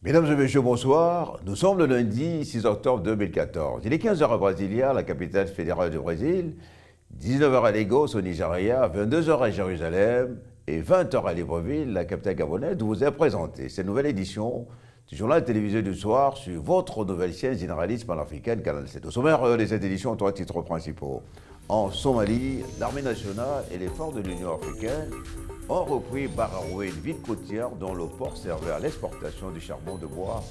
Mesdames et messieurs, bonsoir. Nous sommes le lundi 6 octobre 2014. Il est 15 h à Brasilia, la capitale fédérale du Brésil, 19 h à Lagos au Nigeria, 22 h à Jérusalem et 20 h à Libreville, la capitale gabonaise, où vous est présentée cette nouvelle édition du journal télévisé du soir sur votre nouvelle chaîne généraliste panafricaine Canal 7. Au sommaire de cette édition, trois titres principaux. En Somalie, l'armée nationale et les forces de l'Union africaine ont repris Baraoué, une ville côtière dont le port servait à l'exportation du charbon de bois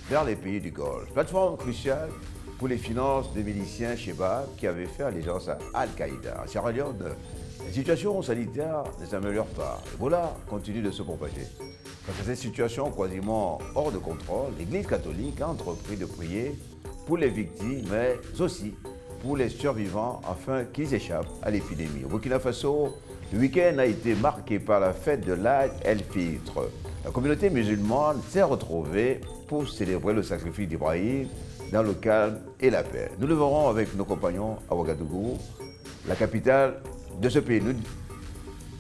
vers les pays du Golfe. Plateforme cruciale pour les finances des miliciens Shebab qui avaient fait allégeance à Al-Qaïda. À Sierra Leone, la situation sanitaire ne s'améliore pas. Ebola continue de se propager. Face à cette situation quasiment hors de contrôle, l'Église catholique a entrepris de prier pour les victimes, mais aussi pour les survivants afin qu'ils échappent à l'épidémie. Au Burkina Faso, le week-end a été marqué par la fête de l'Aïd el-Fitr. La communauté musulmane s'est retrouvée pour célébrer le sacrifice d'Ibrahim dans le calme et la paix. Nous le verrons avec nos compagnons à Ouagadougou, la capitale de ce pays.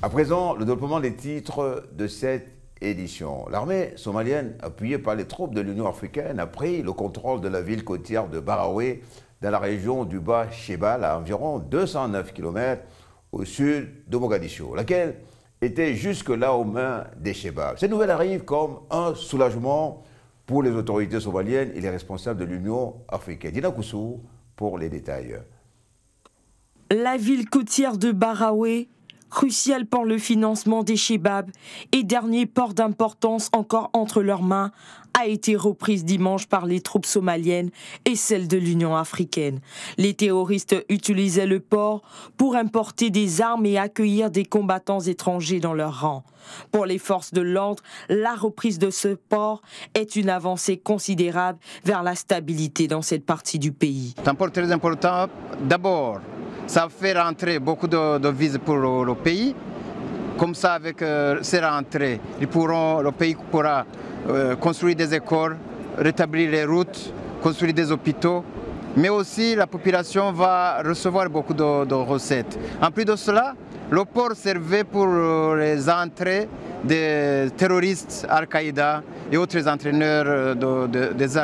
À présent, le développement des titres de cette édition. L'armée somalienne, appuyée par les troupes de l'Union africaine, a pris le contrôle de la ville côtière de Baraoué, dans la région du Bas-Shebal, à environ 209 km au sud de Mogadiscio, laquelle était jusque-là aux mains des Shebab. Cette nouvelle arrive comme un soulagement pour les autorités somaliennes et les responsables de l'Union africaine. Dina Koussou pour les détails. La ville côtière de Baraoué, cruciale pour le financement des Shebab et dernier port d'importance encore entre leurs mains, a été reprise dimanche par les troupes somaliennes et celles de l'Union africaine. Les terroristes utilisaient le port pour importer des armes et accueillir des combattants étrangers dans leurs rangs. Pour les forces de l'ordre, la reprise de ce port est une avancée considérable vers la stabilité dans cette partie du pays. C'est un port très important. D'abord, ça fait rentrer beaucoup de devises pour le pays. Comme ça, avec ces rentrées, le pays pourra construire des écoles, rétablir les routes, construire des hôpitaux. Mais aussi, la population va recevoir beaucoup de recettes. En plus de cela, le port servait pour les entrées des terroristes Al-Qaïda et autres entraîneurs des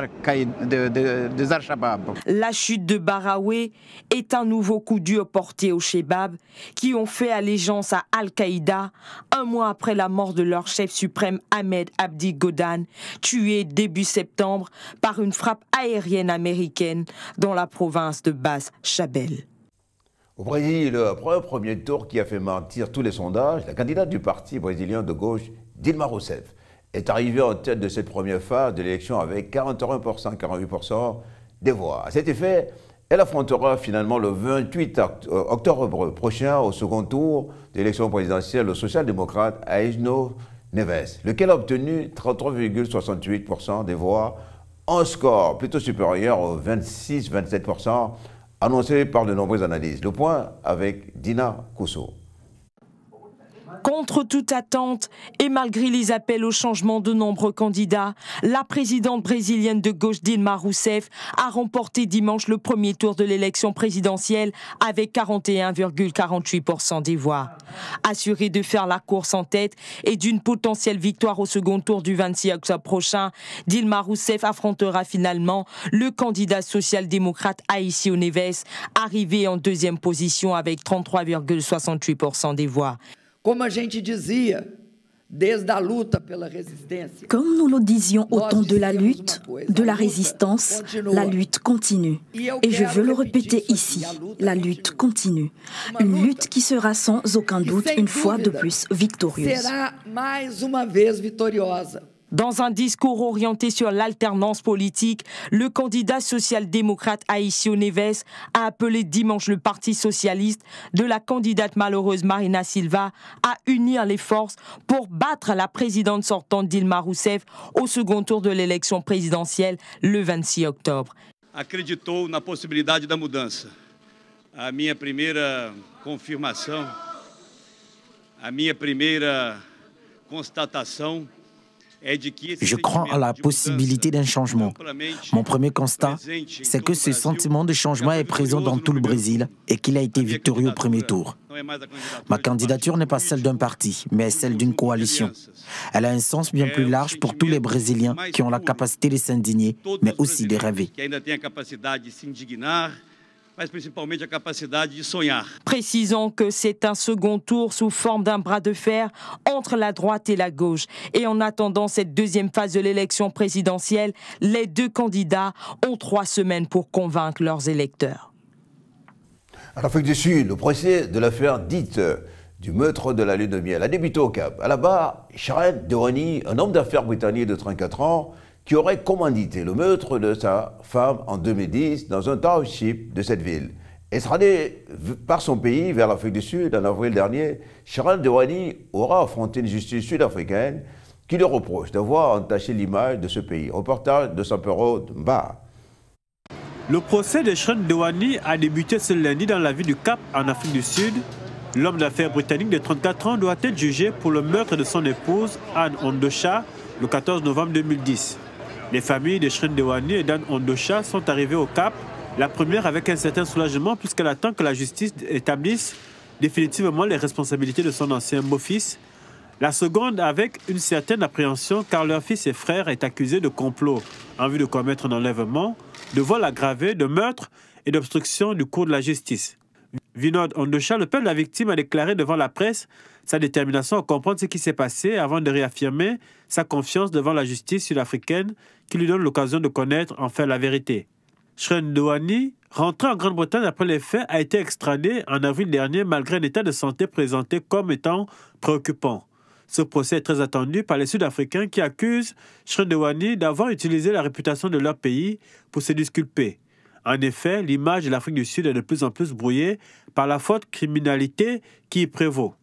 Al-Shabaab. La chute de Baraoué est un nouveau coup dur porté aux Shebab qui ont fait allégeance à Al-Qaïda un mois après la mort de leur chef suprême Ahmed Abdi Godan, tué début septembre par une frappe aérienne américaine dans la province de Bas-Shabel. Au Brésil, après un premier tour qui a fait mentir tous les sondages, la candidate du parti brésilien de gauche, Dilma Rousseff, est arrivée en tête de cette première phase de l'élection avec 41%, 48% des voix. À cet effet, elle affrontera finalement le 28 octobre prochain au second tour de l'élection présidentielle le social-démocrate Aécio Neves, lequel a obtenu 33,68% des voix, un score plutôt supérieur aux 26-27% annoncé par de nombreuses analyses. Le point avec Dina Koussou. Contre toute attente et malgré les appels au changement de nombreux candidats, la présidente brésilienne de gauche Dilma Rousseff a remporté dimanche le premier tour de l'élection présidentielle avec 41,48% des voix. Assurée de faire la course en tête et d'une potentielle victoire au second tour du 26 octobre prochain, Dilma Rousseff affrontera finalement le candidat social-démocrate Aécio Neves, arrivé en deuxième position avec 33,68% des voix. Comme a gente dizia, desde a luta pela resistência. Comme nous le disions au temps de la lutte, de la résistance, la lutte continue. Et je veux le répéter ici, la lutte continue. Une lutte qui sera sans aucun doute une fois de plus victorieuse. Será mais uma vez vitoriosa. Dans un discours orienté sur l'alternance politique, le candidat social-démocrate Aécio Neves a appelé dimanche le Parti socialiste de la candidate malheureuse Marina Silva à unir les forces pour battre la présidente sortante Dilma Rousseff au second tour de l'élection présidentielle le 26 octobre. Acreditou na possibilidade da mudança. A minha primeira confirmação, a minha primeira constatação Je crois en la possibilité d'un changement. Mon premier constat, c'est que ce sentiment de changement est présent dans tout le Brésil et qu'il a été victorieux au premier tour. Ma candidature n'est pas celle d'un parti, mais celle d'une coalition. Elle a un sens bien plus large pour tous les Brésiliens qui ont la capacité de s'indigner, mais aussi de rêver. Précisons que c'est un second tour sous forme d'un bras de fer entre la droite et la gauche. Et en attendant cette deuxième phase de l'élection présidentielle, les deux candidats ont 3 semaines pour convaincre leurs électeurs. En Afrique du Sud, le procès de l'affaire dite du meurtre de la lune de miel a débuté au Cap. À la barre, Sharon Dewani, un homme d'affaires britannique de 34 ans, qui aurait commandité le meurtre de sa femme en 2010 dans un township de cette ville. Extradé par son pays vers l'Afrique du Sud en avril dernier, Sharon Dewani aura affronté une justice sud-africaine qui lui reproche d'avoir entaché l'image de ce pays. Reportage de Sampero Mba. Le procès de Sharon Dewani a débuté ce lundi dans la ville du Cap, en Afrique du Sud. L'homme d'affaires britannique de 34 ans doit être jugé pour le meurtre de son épouse, Anne Ondosha, le 14 novembre 2010. Les familles de Sharon Dewani et d'Anne Ondosha sont arrivées au Cap, la première avec un certain soulagement puisqu'elle attend que la justice établisse définitivement les responsabilités de son ancien beau-fils. La seconde avec une certaine appréhension car leur fils et frère est accusé de complot en vue de commettre un enlèvement, de vol aggravé, de meurtre et d'obstruction du cours de la justice. Vinod Ondosha, le père de la victime, a déclaré devant la presse sa détermination à comprendre ce qui s'est passé avant de réaffirmer sa confiance devant la justice sud-africaine qui lui donne l'occasion de connaître enfin la vérité. Sharon Dewani, rentré en Grande-Bretagne après les faits, a été extradé en avril dernier malgré un état de santé présenté comme étant préoccupant. Ce procès est très attendu par les Sud-Africains qui accusent Sharon Dewani d'avoir utilisé la réputation de leur pays pour se disculper. En effet, l'image de l'Afrique du Sud est de plus en plus brouillée par la forte criminalité qui y prévaut.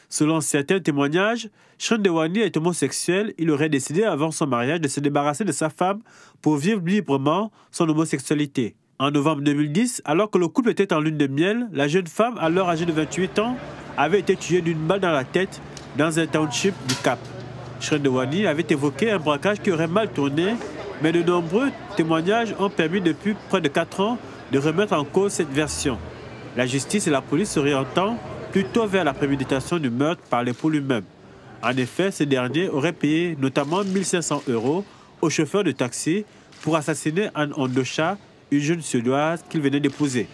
Selon certains témoignages, Sharon Dewani est homosexuel. Il aurait décidé avant son mariage de se débarrasser de sa femme pour vivre librement son homosexualité. En novembre 2010, alors que le couple était en lune de miel, la jeune femme, alors âgée de 28 ans, avait été tuée d'une balle dans la tête dans un township du Cap. Sharon Dewani avait évoqué un braquage qui aurait mal tourné, mais de nombreux témoignages ont permis depuis près de 4 ans de remettre en cause cette version. La justice et la police s'orientant plutôt vers la préméditation du meurtre par l'époux lui-même. En effet, ce dernier aurait payé notamment 1 500 € au chauffeur de taxi pour assassiner Anne Ondosha, une jeune Suédoise qu'il venait d'épouser.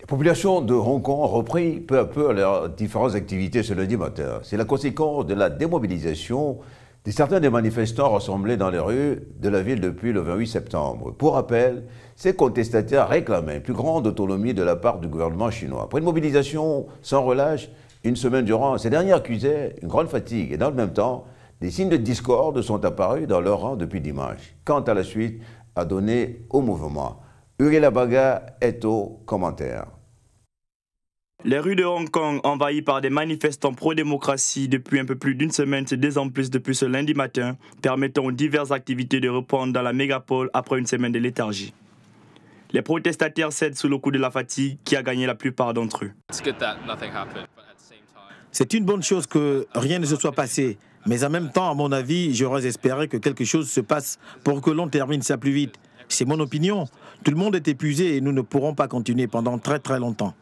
La population de Hong Kong a repris peu à peu leurs différentes activités ce lundi matin. C'est la conséquence de la démobilisation de certains des manifestants rassemblés dans les rues de la ville depuis le 28 septembre. Pour rappel, ces contestataires réclamaient une plus grande autonomie de la part du gouvernement chinois. Après une mobilisation sans relâche, une semaine durant, ces derniers accusaient une grande fatigue et dans le même temps, des signes de discorde sont apparus dans leur rang depuis dimanche. Quant à la suite à donner au mouvement, Uriela Baga est au commentaire. Les rues de Hong Kong, envahies par des manifestants pro-démocratie depuis un peu plus d'une semaine, se désemplissent depuis ce lundi matin, permettant aux diverses activités de reprendre dans la mégapole après une semaine de léthargie. Les protestataires cèdent sous le coup de la fatigue qui a gagné la plupart d'entre eux. C'est une bonne chose que rien ne se soit passé, mais en même temps, à mon avis, j'aurais espéré que quelque chose se passe pour que l'on termine ça plus vite. C'est mon opinion. Tout le monde est épuisé et nous ne pourrons pas continuer pendant très très longtemps.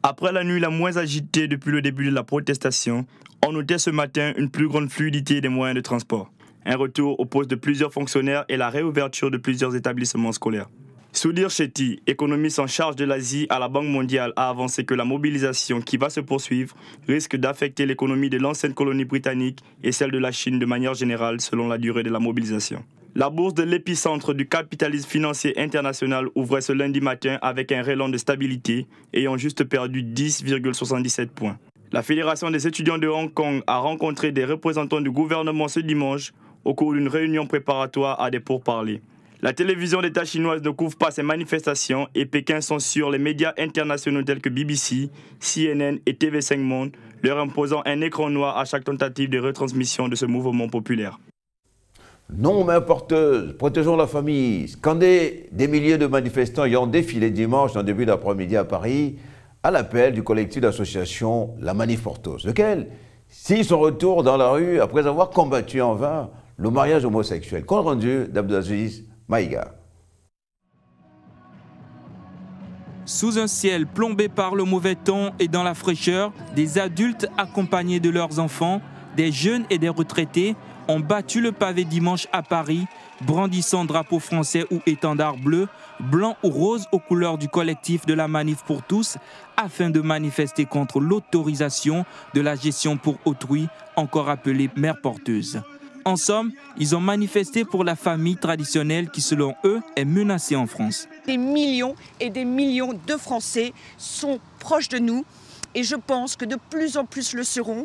Après la nuit la moins agitée depuis le début de la protestation, on notait ce matin une plus grande fluidité des moyens de transport, un retour au poste de plusieurs fonctionnaires et la réouverture de plusieurs établissements scolaires. Sudhir Shetty, économiste en charge de l'Asie à la Banque mondiale, a avancé que la mobilisation qui va se poursuivre risque d'affecter l'économie de l'ancienne colonie britannique et celle de la Chine de manière générale selon la durée de la mobilisation. La bourse de l'épicentre du capitalisme financier international ouvrait ce lundi matin avec un relan de stabilité, ayant juste perdu 10,77 points. La Fédération des étudiants de Hong Kong a rencontré des représentants du gouvernement ce dimanche au cours d'une réunion préparatoire à des pourparlers. La télévision d'État chinoise ne couvre pas ces manifestations et Pékin censure les médias internationaux tels que BBC, CNN et TV5 Monde, leur imposant un écran noir à chaque tentative de retransmission de ce mouvement populaire. Non, main porteuse, protégeons la famille. Scandé des milliers de manifestants ayant défilé dimanche en début d'après-midi à Paris, à l'appel du collectif d'association La Manif Porteuse, lequel Si son retour dans la rue après avoir combattu en vain le mariage homosexuel. Compte rendu d'Abdelaziz Maïga. Sous un ciel plombé par le mauvais temps et dans la fraîcheur, des adultes accompagnés de leurs enfants, des jeunes et des retraités ont battu le pavé dimanche à Paris, brandissant drapeau français ou étendard bleu, blanc ou rose aux couleurs du collectif de la Manif pour tous, afin de manifester contre l'autorisation de la gestion pour autrui, encore appelée mère porteuse. En somme, ils ont manifesté pour la famille traditionnelle qui, selon eux, est menacée en France. Des millions et des millions de Français sont proches de nous et je pense que de plus en plus le seront,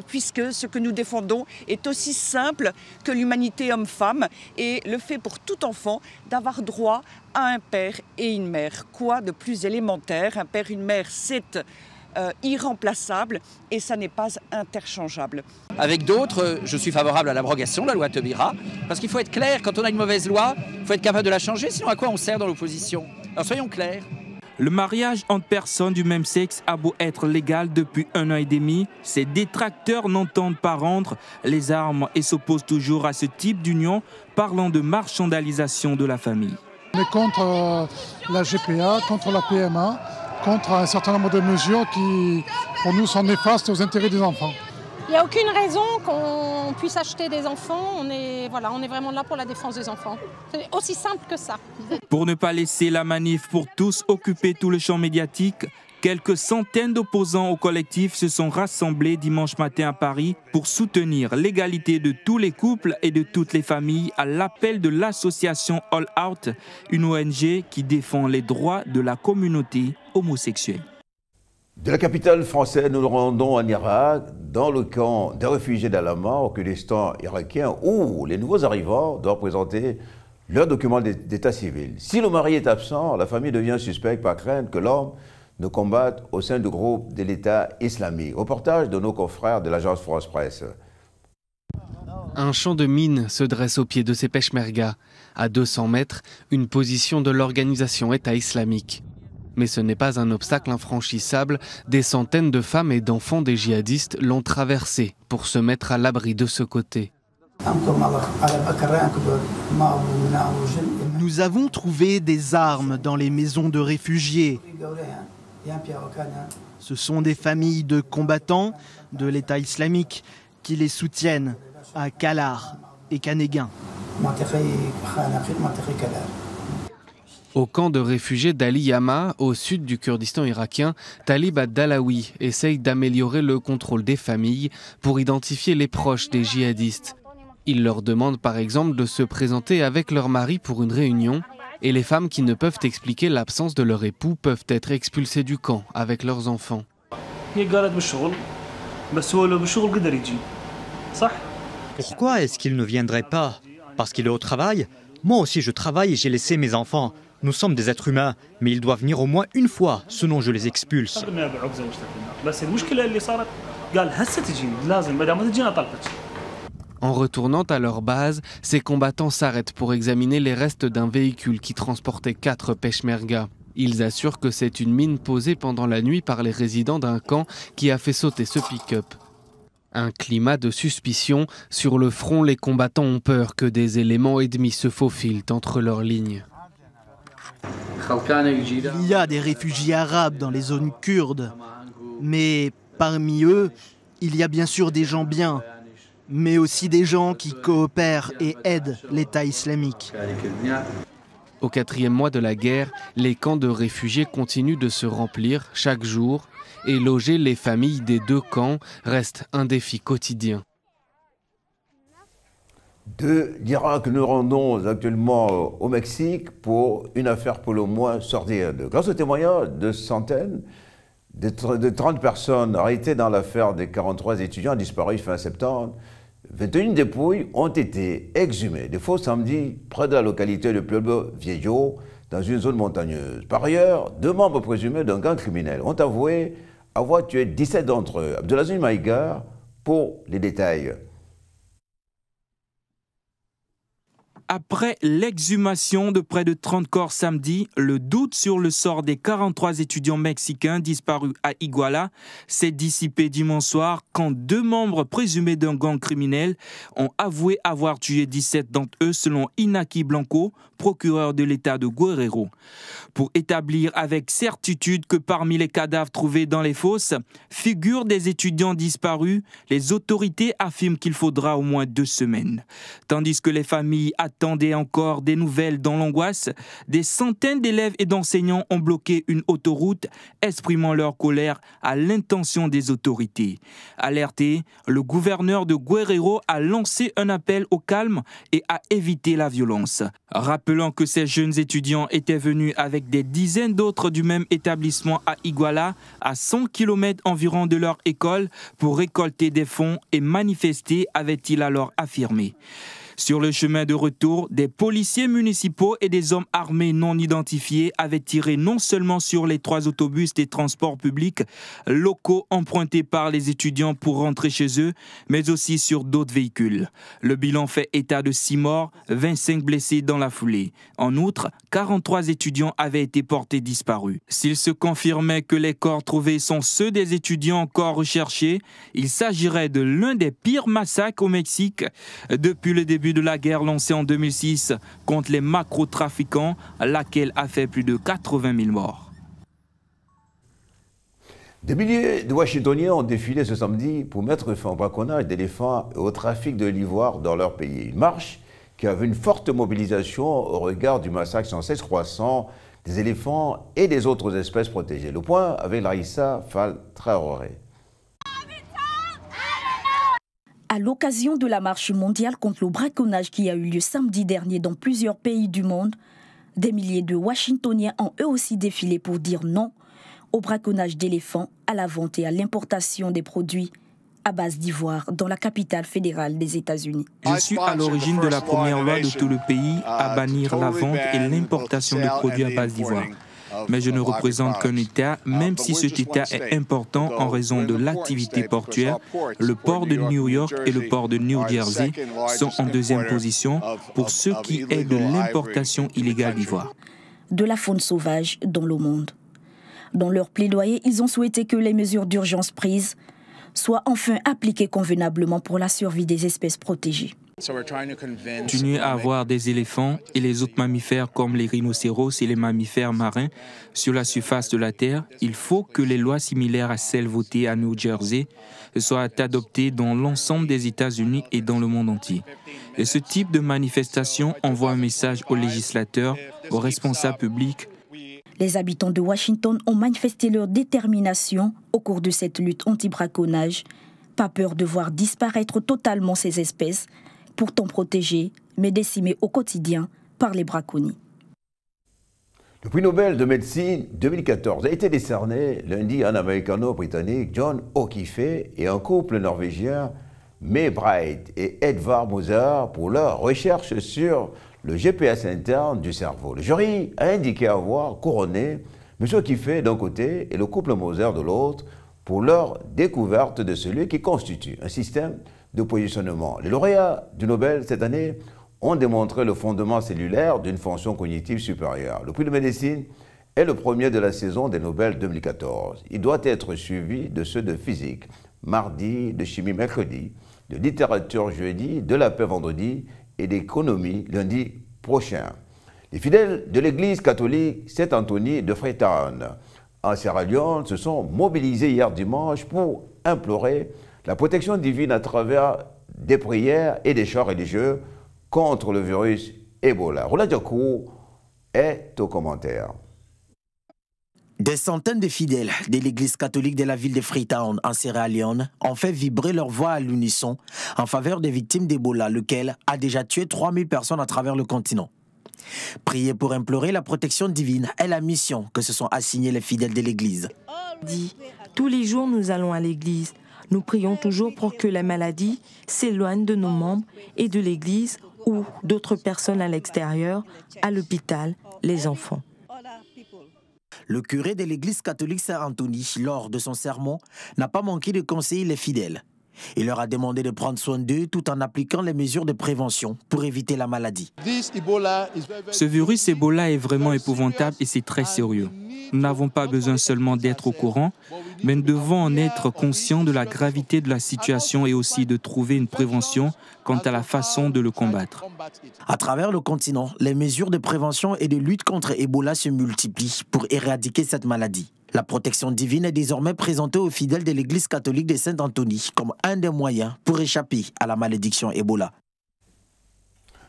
puisque ce que nous défendons est aussi simple que l'humanité homme-femme et le fait pour tout enfant d'avoir droit à un père et une mère. Quoi de plus élémentaire? Un père et une mère, c'est irremplaçable et ça n'est pas interchangeable. Avec d'autres, je suis favorable à l'abrogation de la loi Taubira, parce qu'il faut être clair, quand on a une mauvaise loi, il faut être capable de la changer, sinon à quoi on sert dans l'opposition? Alors soyons clairs. Le mariage entre personnes du même sexe a beau être légal depuis 1 an et demi, ses détracteurs n'entendent pas rendre les armes et s'opposent toujours à ce type d'union, parlant de marchandalisation de la famille. On est contre la GPA, contre la PMA, contre un certain nombre de mesures qui, pour nous, sont néfastes aux intérêts des enfants. Il n'y a aucune raison qu'on puisse acheter des enfants. On est vraiment là pour la défense des enfants. C'est aussi simple que ça. Pour ne pas laisser la Manif pour tous occuper tout le champ médiatique, quelques centaines d'opposants au collectif se sont rassemblés dimanche matin à Paris pour soutenir l'égalité de tous les couples et de toutes les familles à l'appel de l'association All Out, une ONG qui défend les droits de la communauté homosexuelle. De la capitale française, nous nous rendons en Irak, dans le camp des réfugiés d'Al-Hama, au Kurdistan irakien, où les nouveaux arrivants doivent présenter leur document d'état civil. Si le mari est absent, la famille devient suspecte par crainte que l'homme ne combatte au sein du groupe de l'État islamique. Reportage de nos confrères de l'agence France Presse. Un champ de mines se dresse au pied de ces peshmergas. À 200 mètres, une position de l'organisation État islamique. Mais ce n'est pas un obstacle infranchissable. Des centaines de femmes et d'enfants des djihadistes l'ont traversé pour se mettre à l'abri de ce côté. Nous avons trouvé des armes dans les maisons de réfugiés. Ce sont des familles de combattants de l'État islamique qui les soutiennent à Kalar et Kanéguin. Au camp de réfugiés d'Ali Yama, au sud du Kurdistan irakien, Talib Ad-Dalawi essaye d'améliorer le contrôle des familles pour identifier les proches des djihadistes. Il leur demande par exemple de se présenter avec leur mari pour une réunion et les femmes qui ne peuvent expliquer l'absence de leur époux peuvent être expulsées du camp avec leurs enfants. Pourquoi est-ce qu'il ne viendrait pas? Parce qu'il est au travail? Moi aussi je travaille et j'ai laissé mes enfants. Nous sommes des êtres humains, mais ils doivent venir au moins une fois, sinon je les expulse. En retournant à leur base, ces combattants s'arrêtent pour examiner les restes d'un véhicule qui transportait 4 peshmergas. Ils assurent que c'est une mine posée pendant la nuit par les résidents d'un camp qui a fait sauter ce pick-up. Un climat de suspicion. Sur le front, les combattants ont peur que des éléments ennemis se faufilent entre leurs lignes. Il y a des réfugiés arabes dans les zones kurdes, mais parmi eux, il y a bien sûr des gens bien, mais aussi des gens qui coopèrent et aident l'État islamique. Au 4e mois de la guerre, les camps de réfugiés continuent de se remplir chaque jour et loger les familles des 2 camps reste un défi quotidien. De l'Irak, nous rendons actuellement au Mexique pour une affaire pour le moins sordide. Grâce au témoignage de centaines, de 30 personnes arrêtées dans l'affaire des 43 étudiants disparus fin septembre, 21 dépouilles ont été exhumées de faux samedi près de la localité de Pueblo Viejo, dans une zone montagneuse. Par ailleurs, 2 membres présumés d'un gang criminel ont avoué avoir tué 17 d'entre eux. Abdelaziz Maïga pour les détails. Après l'exhumation de près de 30 corps samedi, le doute sur le sort des 43 étudiants mexicains disparus à Iguala s'est dissipé dimanche soir quand 2 membres présumés d'un gang criminel ont avoué avoir tué 17 d'entre eux selon Inaki Blanco, procureur de l'État de Guerrero. Pour établir avec certitude que parmi les cadavres trouvés dans les fosses figurent des étudiants disparus, les autorités affirment qu'il faudra au moins 2 semaines. Tandis que les familles attendaient encore des nouvelles dans l'angoisse, des centaines d'élèves et d'enseignants ont bloqué une autoroute, exprimant leur colère à l'intention des autorités. Alerté, le gouverneur de Guerrero a lancé un appel au calme et à éviter la violence. Rappelant que ces jeunes étudiants étaient venus avec des dizaines d'autres du même établissement à Iguala, à 100 km environ de leur école, pour récolter des fonds et manifester, avait-il alors affirmé. Sur le chemin de retour, des policiers municipaux et des hommes armés non identifiés avaient tiré non seulement sur les 3 autobus des transports publics locaux empruntés par les étudiants pour rentrer chez eux, mais aussi sur d'autres véhicules. Le bilan fait état de 6 morts, 25 blessés dans la foulée. En outre, 43 étudiants avaient été portés disparus. S'il se confirmait que les corps trouvés sont ceux des étudiants encore recherchés, il s'agirait de l'un des pires massacres au Mexique depuis le début de la guerre lancée en 2006 contre les macro-trafiquants, laquelle a fait plus de 80 000 morts. Des milliers de Washingtoniens ont défilé ce samedi pour mettre fin au braconnage d'éléphants et au trafic de l'ivoire dans leur pays. Une marche qui a vu une forte mobilisation au regard du massacre sans cesse croissant des éléphants et des autres espèces protégées. Le point avec Larissa Fall-Traoré. À l'occasion de la marche mondiale contre le braconnage qui a eu lieu samedi dernier dans plusieurs pays du monde, des milliers de Washingtoniens ont eux aussi défilé pour dire non au braconnage d'éléphants, à la vente et à l'importation des produits à base d'ivoire dans la capitale fédérale des États-Unis. Je suis à l'origine de la première loi de tout le pays à bannir la vente et l'importation de produits à base d'ivoire. Mais je ne représente qu'un État, même si cet État est important en raison de l'activité portuaire. Le port de New York et le port de New Jersey sont en 2e position pour ce qui est de l'importation illégale d'ivoire. De la faune sauvage dans le monde. Dans leur plaidoyer, ils ont souhaité que les mesures d'urgence prises soient enfin appliquées convenablement pour la survie des espèces protégées. Continuer à avoir des éléphants et les autres mammifères comme les rhinocéros et les mammifères marins sur la surface de la Terre, il faut que les lois similaires à celles votées à New Jersey soient adoptées dans l'ensemble des États-Unis et dans le monde entier. Et ce type de manifestation envoie un message aux législateurs, aux responsables publics. Les habitants de Washington ont manifesté leur détermination au cours de cette lutte anti-braconnage. Pas peur de voir disparaître totalement ces espèces, pourtant protégées, mais décimées au quotidien par les braconniers. Le prix Nobel de médecine 2014 a été décerné lundi à un américano-britannique, John O'Keefe, et un couple norvégien, May Bright et Edvard Moser, pour leur recherche sur le GPS interne du cerveau. Le jury a indiqué avoir couronné M. O'Keefe d'un côté et le couple Moser de l'autre pour leur découverte de celui qui constitue un système de positionnement. Les lauréats du Nobel cette année ont démontré le fondement cellulaire d'une fonction cognitive supérieure. Le prix de médecine est le premier de la saison des Nobel 2014. Il doit être suivi de ceux de physique mardi, de chimie mercredi, de littérature jeudi, de la paix vendredi et d'économie lundi prochain. Les fidèles de l'église catholique Saint-Anthony de Freetown en Sierra Leone se sont mobilisés hier dimanche pour implorer la protection divine à travers des prières et des chants religieux contre le virus Ebola. Roland Diakou est au commentaire. Des centaines de fidèles de l'église catholique de la ville de Freetown en Sierra Leone ont fait vibrer leur voix à l'unisson en faveur des victimes d'Ebola, lequel a déjà tué 3000 personnes à travers le continent. Prier pour implorer la protection divine est la mission que se sont assignés les fidèles de l'église. Tous les jours, nous allons à l'église. Nous prions toujours pour que la maladie s'éloigne de nos membres et de l'église ou d'autres personnes à l'extérieur, à l'hôpital, les enfants. Le curé de l'église catholique Saint-Anthony, lors de son sermon, n'a pas manqué de conseiller les fidèles. Il leur a demandé de prendre soin d'eux tout en appliquant les mesures de prévention pour éviter la maladie. Ce virus Ebola est vraiment épouvantable et c'est très sérieux. Nous n'avons pas besoin seulement d'être au courant, mais nous devons en être conscients de la gravité de la situation et aussi de trouver une prévention quant à la façon de le combattre. À travers le continent, les mesures de prévention et de lutte contre Ebola se multiplient pour éradiquer cette maladie. La protection divine est désormais présentée aux fidèles de l'Église catholique de Saint-Anthony comme un des moyens pour échapper à la malédiction Ebola.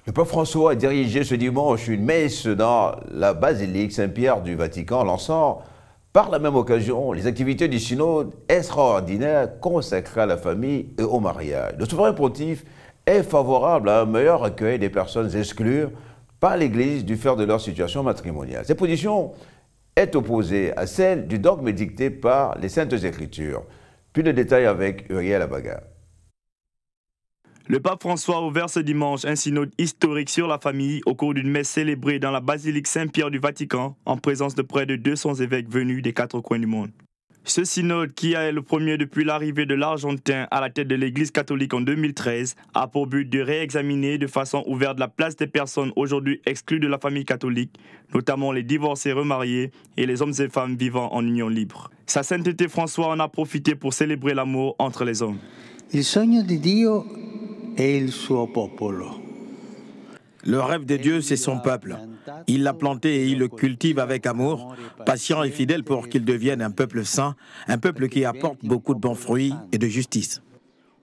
Le pape François a dirigé ce dimanche une messe dans la basilique Saint-Pierre du Vatican, lançant par la même occasion les activités du synode extraordinaire consacré à la famille et au mariage. Le souverain pontife est favorable à un meilleur accueil des personnes exclues par l'Église du fait de leur situation matrimoniale. Cette position est opposée à celle du dogme dicté par les Saintes Écritures. Plus de détails avec Uriel Abaga. Le pape François a ouvert ce dimanche un synode historique sur la famille au cours d'une messe célébrée dans la basilique Saint-Pierre du Vatican en présence de près de 200 évêques venus des 4 coins du monde. Ce synode, qui est le premier depuis l'arrivée de l'Argentin à la tête de l'Église catholique en 2013, a pour but de réexaminer de façon ouverte la place des personnes aujourd'hui exclues de la famille catholique, notamment les divorcés remariés et les hommes et femmes vivant en union libre. Sa sainteté François en a profité pour célébrer l'amour entre les hommes. Il sogno di Dio è il suo popolo. Le rêve de Dieu, c'est son peuple. Il l'a planté et il le cultive avec amour, patient et fidèle pour qu'il devienne un peuple saint, un peuple qui apporte beaucoup de bons fruits et de justice.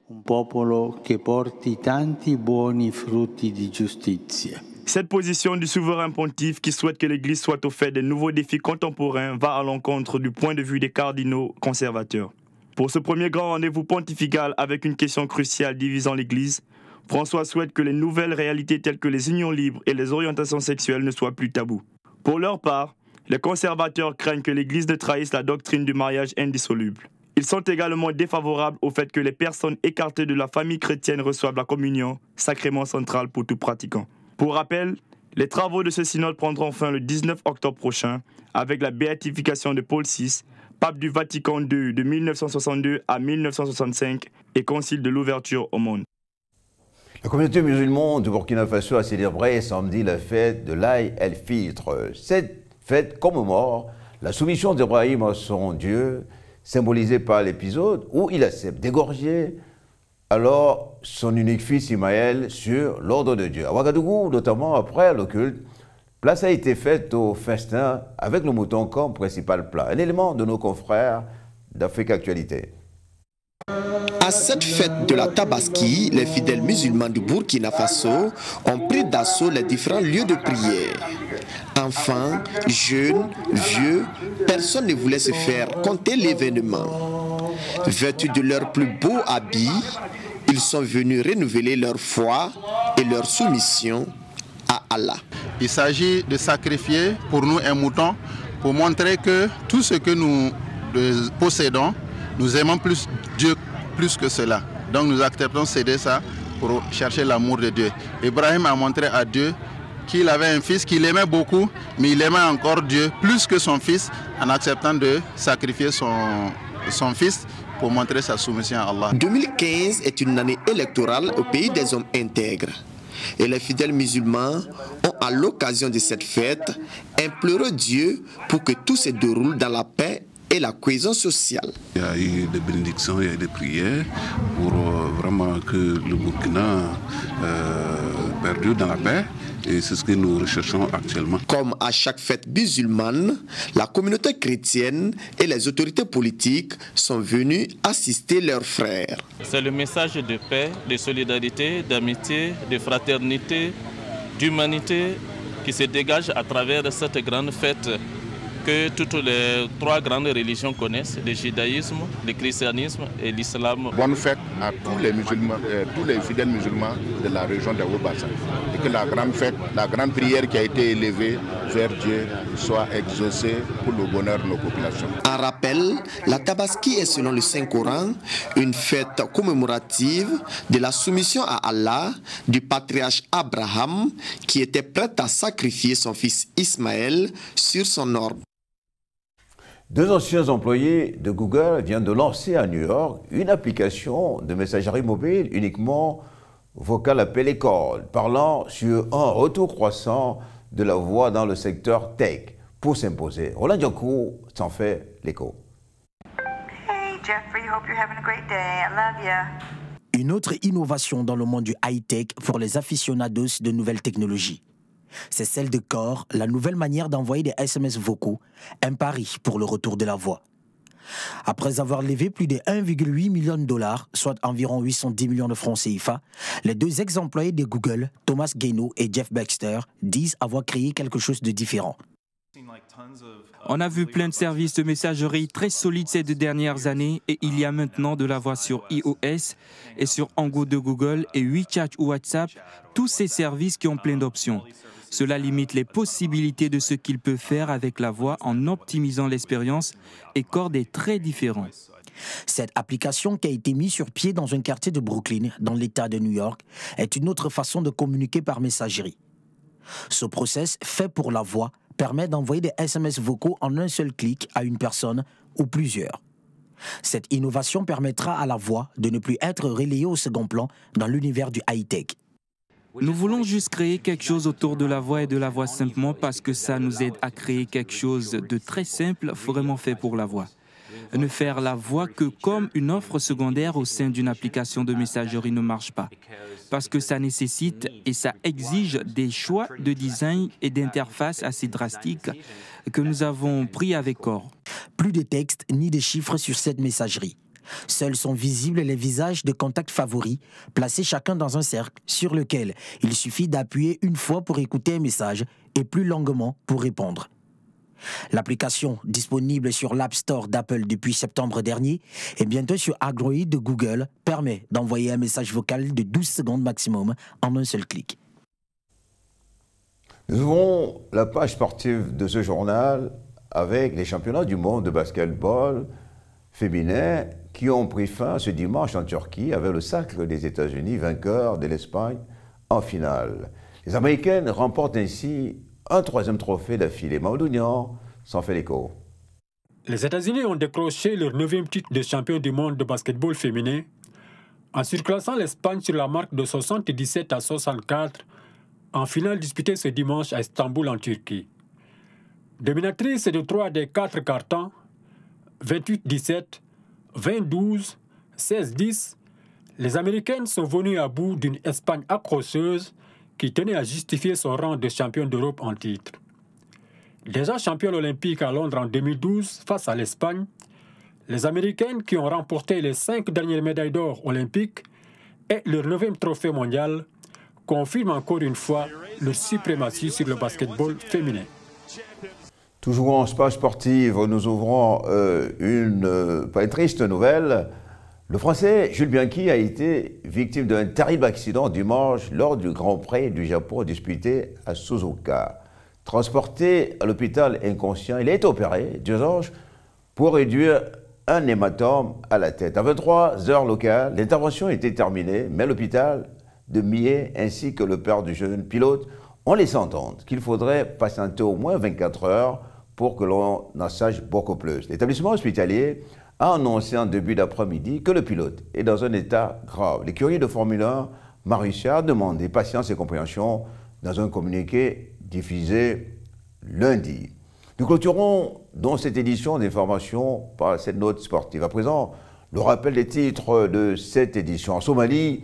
Un popolo che porti tanti buoni frutti di giustizia. Cette position du souverain pontife qui souhaite que l'Église soit au fait des nouveaux défis contemporains va à l'encontre du point de vue des cardinaux conservateurs. Pour ce premier grand rendez-vous pontifical avec une question cruciale divisant l'Église, François souhaite que les nouvelles réalités telles que les unions libres et les orientations sexuelles ne soient plus tabous. Pour leur part, les conservateurs craignent que l'Église ne trahisse la doctrine du mariage indissoluble. Ils sont également défavorables au fait que les personnes écartées de la famille chrétienne reçoivent la communion, sacrement central pour tout pratiquant. Pour rappel, les travaux de ce synode prendront fin le 19 octobre prochain avec la béatification de Paul VI, pape du Vatican II de 1962 à 1965 et concile de l'ouverture au monde. La communauté musulmane du Burkina Faso a célébré samedi la fête de l'Aïd el-Fitr. Cette fête commémore la soumission d'Ibrahim à son Dieu, symbolisée par l'épisode où il accepte d'égorger alors son unique fils Ismaël sur l'ordre de Dieu. À Ouagadougou, notamment après le culte, place a été faite au festin avec le mouton comme principal plat. Un élément de nos confrères d'Afrique Actualité. À cette fête de la Tabaski, les fidèles musulmans du Burkina Faso ont pris d'assaut les différents lieux de prière. Enfants, jeunes, vieux, personne ne voulait se faire compter l'événement. Vêtus de leurs plus beaux habits, ils sont venus renouveler leur foi et leur soumission à Allah. Il s'agit de sacrifier pour nous un mouton pour montrer que tout ce que nous possédons, nous aimons plus Dieu plus que cela. Donc nous acceptons céder ça pour chercher l'amour de Dieu. Ibrahim a montré à Dieu qu'il avait un fils qu'il aimait beaucoup, mais il aimait encore Dieu plus que son fils en acceptant de sacrifier son fils pour montrer sa soumission à Allah. 2015 est une année électorale au pays des hommes intègres. Et les fidèles musulmans ont, à l'occasion de cette fête, imploré Dieu pour que tout se déroule dans la paix et la cohésion sociale. Il y a eu des bénédictions, il y a eu des prières pour vraiment que le Burkina perdure dans la paix. Et c'est ce que nous recherchons actuellement. Comme à chaque fête musulmane, la communauté chrétienne et les autorités politiques sont venus assister leurs frères. C'est le message de paix, de solidarité, d'amitié, de fraternité, d'humanité qui se dégage à travers cette grande fête que toutes les trois grandes religions connaissent, le judaïsme, le christianisme et l'islam. Bonne fête à tous les musulmans, tous les fidèles musulmans de la région de Haut-Bassin. Et que la grande fête, la grande prière qui a été élevée vers Dieu soit exaucée pour le bonheur de nos populations. En rappel, la Tabaski est selon le Saint-Coran une fête commémorative de la soumission à Allah du patriarche Abraham qui était prêt à sacrifier son fils Ismaël sur son ordre. Deux anciens employés de Google viennent de lancer à New York une application de messagerie mobile uniquement vocale appelée Call, parlant sur un retour croissant de la voix dans le secteur tech pour s'imposer. Roland Diancourt s'en fait l'écho. Hey Jeffrey, hope you're having a great day. I love you. Une autre innovation dans le monde du high-tech pour les aficionados de nouvelles technologies. C'est celle de Core, la nouvelle manière d'envoyer des SMS vocaux, un pari pour le retour de la voix. Après avoir levé plus de 1,8 million de dollars, soit environ 810 millions de francs CFA, les deux ex-employés de Google, Thomas Gaynor et Jeff Baxter, disent avoir créé quelque chose de différent. On a vu plein de services de messagerie très solides ces 2 dernières années et il y a maintenant de la voix sur iOS et sur Hangout de Google et WeChat ou WhatsApp, tous ces services qui ont plein d'options. Cela limite les possibilités de ce qu'il peut faire avec la voix en optimisant l'expérience et Cord est très différent. Cette application qui a été mise sur pied dans un quartier de Brooklyn, dans l'État de New York, est une autre façon de communiquer par messagerie. Ce process, fait pour la voix, permet d'envoyer des SMS vocaux en un seul clic à une personne ou plusieurs. Cette innovation permettra à la voix de ne plus être relayée au second plan dans l'univers du high-tech. Nous voulons juste créer quelque chose autour de la voix et de la voix simplement parce que ça nous aide à créer quelque chose de très simple, vraiment fait pour la voix. Ne faire la voix que comme une offre secondaire au sein d'une application de messagerie ne marche pas. Parce que ça nécessite et ça exige des choix de design et d'interface assez drastiques que nous avons pris avec Core. Plus de texte ni de chiffres sur cette messagerie. Seuls sont visibles les visages de contacts favoris, placés chacun dans un cercle sur lequel il suffit d'appuyer une fois pour écouter un message et plus longuement pour répondre. L'application, disponible sur l'App Store d'Apple depuis septembre dernier et bientôt sur Android de Google, permet d'envoyer un message vocal de 12 secondes maximum en un seul clic. Nous ouvrons la page sportive de ce journal avec les championnats du monde de basketball féminin qui ont pris fin ce dimanche en Turquie avec le sacre des États-Unis, vainqueurs de l'Espagne en finale. Les Américaines remportent ainsi un 3e trophée d'affilée. Maodo Niang s'en fait l'écho. Les États-Unis ont décroché leur 9e titre de champion du monde de basketball féminin en surclassant l'Espagne sur la marque de 77-64 en finale disputée ce dimanche à Istanbul en Turquie. Dominatrice de 3 des 4 quarts-temps, 28-17, 20-12, 16-10, les Américaines sont venues à bout d'une Espagne accrocheuse qui tenait à justifier son rang de championne d'Europe en titre. Déjà championne olympique à Londres en 2012 face à l'Espagne, les Américaines qui ont remporté les 5 dernières médailles d'or olympiques et leur 9e trophée mondial confirment encore une fois leur suprématie sur le basketball féminin. Toujours en page sportive, nous ouvrons pas une triste nouvelle. Le Français Jules Bianchi a été victime d'un terrible accident dimanche lors du Grand Prix du Japon disputé à Suzuka. Transporté à l'hôpital inconscient, il a été opéré d'urgence pour réduire un hématome à la tête. À 23 heures locales, l'intervention était terminée, mais l'hôpital de Millet ainsi que le père du jeune pilote ont laissé entendre qu'il faudrait patienter au moins 24 heures pour que l'on en sache beaucoup plus. L'établissement hospitalier a annoncé en début d'après-midi que le pilote est dans un état grave. L'écurie de Formule 1, Marussia, a demandé patience et compréhension dans un communiqué diffusé lundi. Nous clôturons donc cette édition d'information par cette note sportive. À présent, le rappel des titres de cette édition. En Somalie,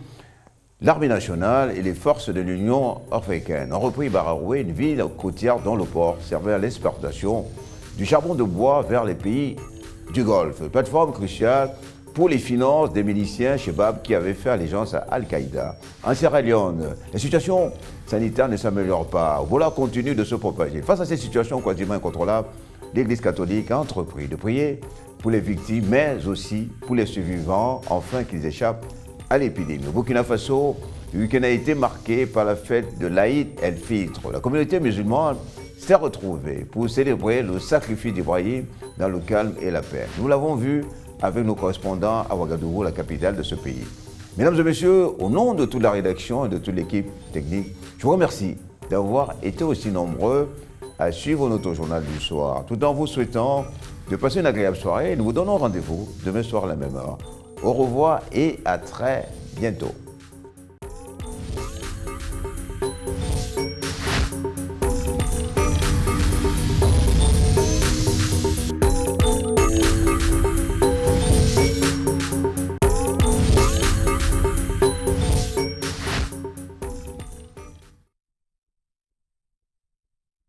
l'armée nationale et les forces de l'Union africaine ont repris Baraoué, une ville côtière dont le port servait à l'exportation du charbon de bois vers les pays du Golfe. Plateforme cruciale pour les finances des miliciens Chebab qui avaient fait allégeance à Al-Qaïda. En Sierra Leone, la situation sanitaire ne s'améliore pas. Ebola continue de se propager. Face à cette situation quasiment incontrôlable, l'Église catholique a entrepris de prier pour les victimes, mais aussi pour les survivants, afin qu'ils échappent à l'épidémie. Au Burkina Faso, le week-end a été marqué par la fête de l'Aïd el-Fitr. La communauté musulmane s'est retrouvée pour célébrer le sacrifice d'Ibrahim dans le calme et la paix. Nous l'avons vu avec nos correspondants à Ouagadougou, la capitale de ce pays. Mesdames et messieurs, au nom de toute la rédaction et de toute l'équipe technique, je vous remercie d'avoir été aussi nombreux à suivre notre journal du soir. Tout en vous souhaitant de passer une agréable soirée, nous vous donnons rendez-vous demain soir à la même heure. Au revoir et à très bientôt.